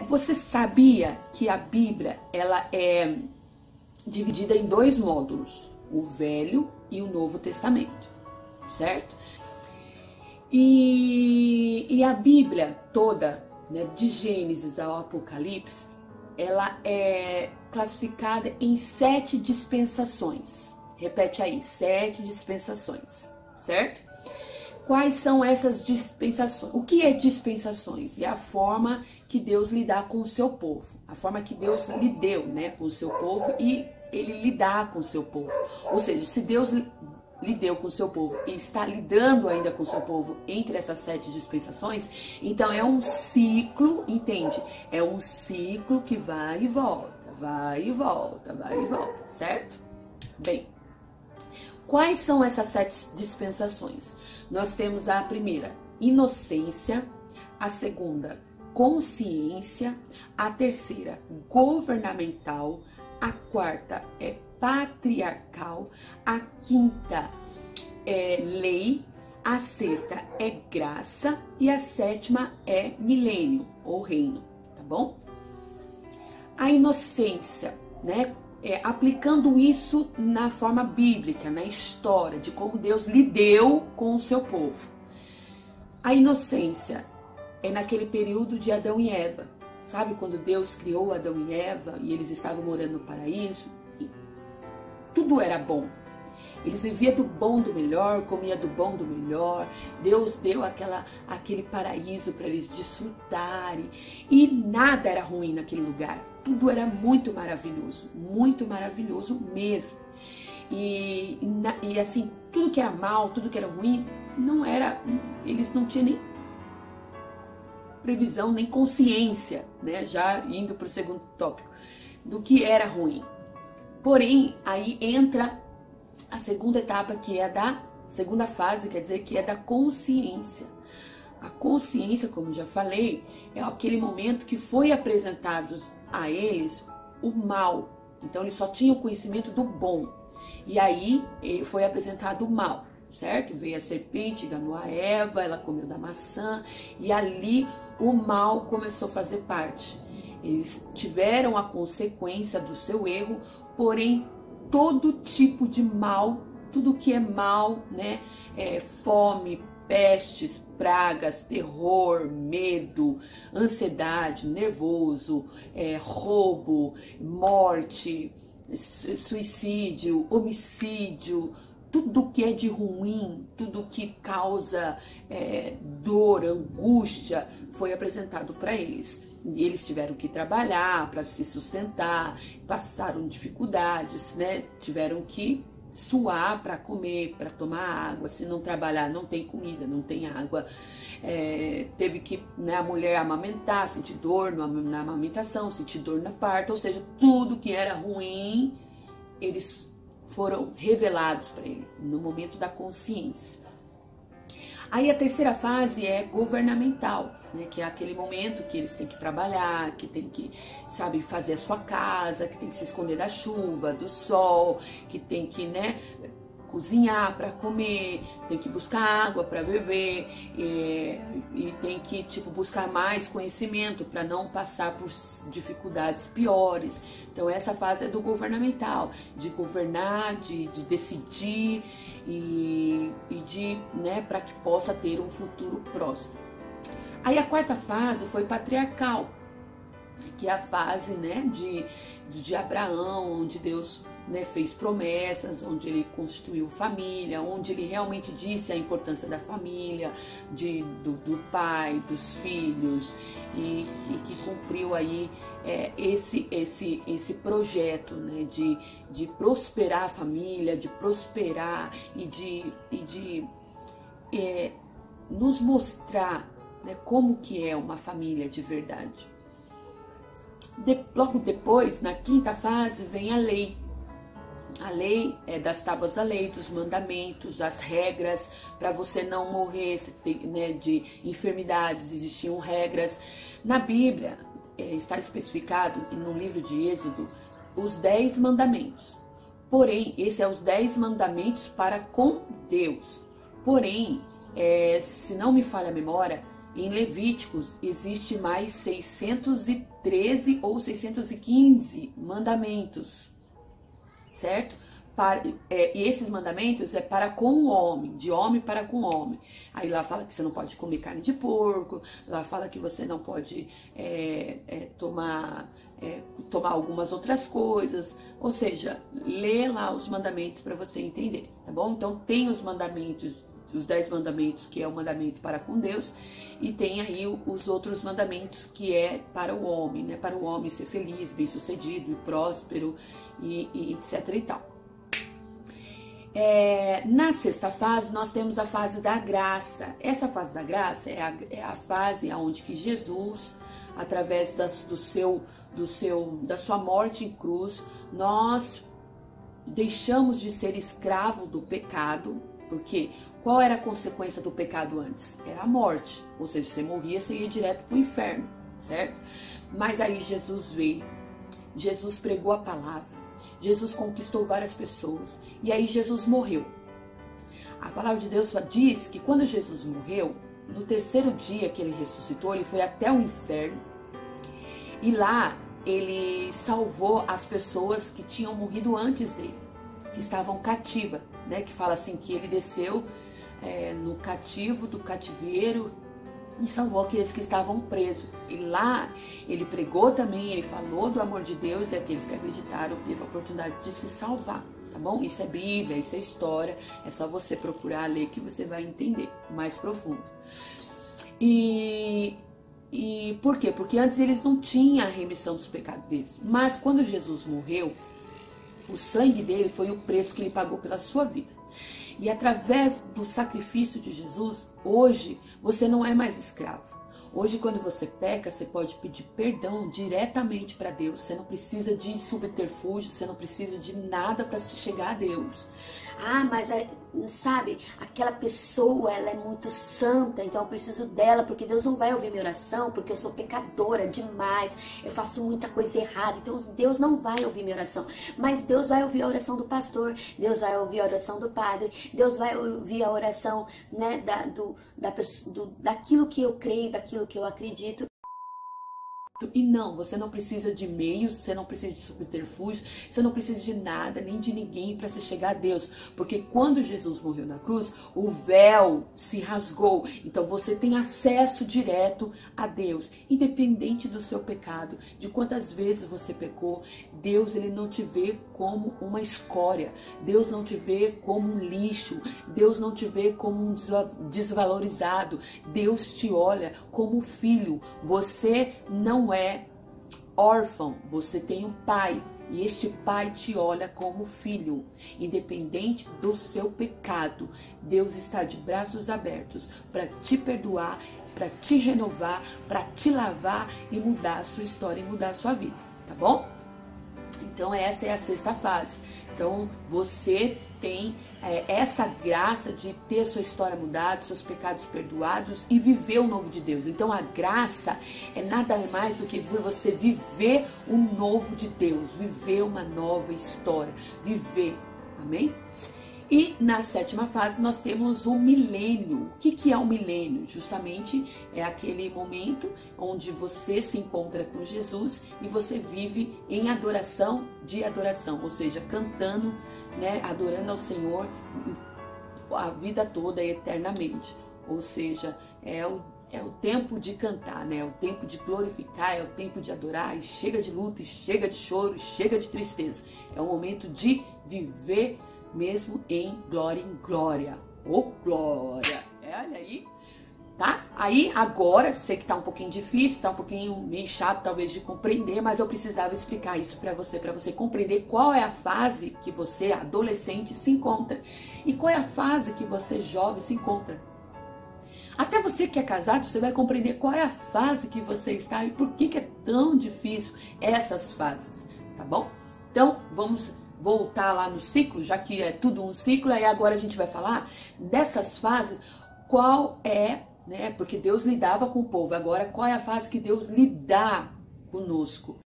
Você sabia que a Bíblia ela é dividida em dois módulos, o Velho e o Novo Testamento, certo? E a Bíblia toda, né, de Gênesis ao Apocalipse, ela é classificada em 7 dispensações. Repete aí, 7 dispensações, certo? Quais são essas dispensações? O que é dispensações? É a forma que Deus lidar com o seu povo. A forma que Deus lidou, né, com o seu povo e ele lidar com o seu povo. Ou seja, se Deus lidou com o seu povo e está lidando ainda com o seu povo entre essas 7 dispensações, então é um ciclo, entende? É um ciclo que vai e volta, vai e volta, vai e volta, certo? Bem, quais são essas 7 dispensações? Nós temos a primeira, inocência, a segunda, consciência, a terceira, governamental, a quarta é patriarcal, a quinta é lei, a sexta é graça e a sétima é milênio ou reino, tá bom? A inocência, né? Aplicando isso na forma bíblica, na história de como Deus lidou com o seu povo. A inocência é naquele período de Adão e Eva. Sabe quando Deus criou Adão e Eva e eles estavam morando no paraíso? E tudo era bom. Eles viviam do bom do melhor, comiam do bom do melhor. Deus deu aquele paraíso para eles desfrutarem. E nada era ruim naquele lugar. Tudo era muito maravilhoso mesmo. E assim, tudo que era mal, tudo que era ruim, não era, eles não tinham nem previsão, nem consciência, né? Já indo para o segundo tópico, do que era ruim. Porém, aí entra a segunda etapa, que é da segunda fase, quer dizer, que é da consciência. A consciência, como já falei, é aquele momento que foi apresentado a eles o mal. Então, eles só tinham conhecimento do bom. E aí, foi apresentado o mal, certo? Veio a serpente, enganou a Eva, ela comeu da maçã, e ali o mal começou a fazer parte. Eles tiveram a consequência do seu erro, porém, todo tipo de mal, tudo que é mal, né? Fome, pestes, pragas, terror, medo, ansiedade, nervoso, roubo, morte, suicídio, homicídio, tudo que é de ruim, tudo que causa dor, angústia, foi apresentado para eles. E eles tiveram que trabalhar para se sustentar, passaram dificuldades, né? Tiveram que suar para comer, para tomar água. Se não trabalhar, não tem comida, não tem água. Teve que, né, a mulher amamentar, sentir dor na amamentação, sentir dor na parto. Ou seja, tudo que era ruim, eles foram revelados para ele no momento da consciência. Aí a terceira fase é governamental, né, que é aquele momento que eles têm que trabalhar, que tem que, sabe, fazer a sua casa, que tem que se esconder da chuva, do sol, que tem que, né, cozinhar para comer, tem que buscar água para beber, e tem que, tipo, buscar mais conhecimento para não passar por dificuldades piores. Então essa fase é do governamental, de governar, de decidir e de, né, para que possa ter um futuro próximo. Aí a quarta fase foi patriarcal, que é a fase, né, de Abraão, onde Deus, né, fez promessas, onde ele constituiu família, onde ele realmente disse a importância da família, do pai, dos filhos, e que cumpriu aí esse projeto, né, de prosperar a família, de prosperar e de nos mostrar, né, como que é uma família de verdade. Logo depois, na quinta fase, vem a lei. A lei é das tábuas da lei, dos mandamentos, as regras para você não morrer, né, de enfermidades. Existiam regras. Na Bíblia está especificado no livro de Êxodo os 10 mandamentos. Porém, esses são os 10 mandamentos para com Deus. Porém, se não me falha a memória, em Levíticos existe mais 613 ou 615 mandamentos, certo? E esses mandamentos é para com o homem, de homem para com homem. Aí lá fala que você não pode comer carne de porco, lá fala que você não pode tomar algumas outras coisas. Ou seja, lê lá os mandamentos para você entender, tá bom? Então tem os mandamentos, os 10 mandamentos, que é o mandamento para com Deus, e tem aí os outros mandamentos que é para o homem, né? Para o homem ser feliz, bem-sucedido e próspero e etc e tal. Na sexta fase, nós temos a fase da graça. Essa fase da graça é a fase onde que Jesus, através da sua morte em cruz, nós deixamos de ser escravo do pecado. Porque qual era a consequência do pecado antes? Era a morte. Ou seja, você morria, você ia direto para o inferno, certo? Mas aí Jesus veio, Jesus pregou a palavra, Jesus conquistou várias pessoas. E aí Jesus morreu. A palavra de Deus diz que quando Jesus morreu, no terceiro dia que ele ressuscitou, ele foi até o inferno. E lá ele salvou as pessoas que tinham morrido antes dele, que estavam cativas, né? Que fala assim que ele desceu no cativo do cativeiro e salvou aqueles que estavam presos. E lá ele pregou também, ele falou do amor de Deus, e aqueles que acreditaram teve a oportunidade de se salvar, tá bom? Isso é Bíblia, isso é história, é só você procurar ler que você vai entender mais profundo. E por quê? Porque antes eles não tinham a remissão dos pecados deles, mas quando Jesus morreu, o sangue dele foi o preço que ele pagou pela sua vida. E através do sacrifício de Jesus, hoje você não é mais escravo. Hoje, quando você peca, você pode pedir perdão diretamente para Deus. Você não precisa de subterfúgio, você não precisa de nada para se chegar a Deus. Ah, mas sabe, aquela pessoa, ela é muito santa, então eu preciso dela, porque Deus não vai ouvir minha oração, porque eu sou pecadora demais, eu faço muita coisa errada, então Deus não vai ouvir minha oração. Mas Deus vai ouvir a oração do pastor, Deus vai ouvir a oração do padre, Deus vai ouvir a oração, né, daquilo que eu creio, daquilo que eu acredito. E não, você não precisa de meios, você não precisa de subterfúgio, você não precisa de nada, nem de ninguém para se chegar a Deus. Porque quando Jesus morreu na cruz, o véu se rasgou. Então você tem acesso direto a Deus, independente do seu pecado, de quantas vezes você pecou. Deus, ele não te vê como uma escória, Deus não te vê como um lixo, Deus não te vê como um desvalorizado, Deus te olha como filho. Você não é órfão, você tem um pai, e este pai te olha como filho, independente do seu pecado. Deus está de braços abertos para te perdoar, para te renovar, para te lavar e mudar a sua história e mudar a sua vida, tá bom? Então essa é a sexta fase. Então você tem essa graça de ter sua história mudada, seus pecados perdoados e viver o novo de Deus. Então a graça é nada mais do que você viver o novo de Deus, viver uma nova história, viver, amém? E na sétima fase nós temos o milênio. O que é o milênio? Justamente é aquele momento onde você se encontra com Jesus e você vive em adoração de adoração, ou seja, cantando, né, adorando ao Senhor a vida toda e eternamente. Ou seja, é o tempo de cantar, né? É o tempo de glorificar, é o tempo de adorar, e chega de luta, e chega de choro, e chega de tristeza. É o momento de viver mesmo em glória em glória. Oh, glória! Olha aí, tá? Aí, agora, sei que tá um pouquinho difícil, tá um pouquinho meio chato talvez de compreender, mas eu precisava explicar isso pra você compreender qual é a fase que você, adolescente, se encontra e qual é a fase que você, jovem, se encontra. Até você que é casado, você vai compreender qual é a fase que você está e por que é tão difícil essas fases, tá bom? Então, vamos voltar lá no ciclo, já que é tudo um ciclo, e agora a gente vai falar dessas fases, qual é, né, porque Deus lidava com o povo, agora qual é a fase que Deus lidar conosco.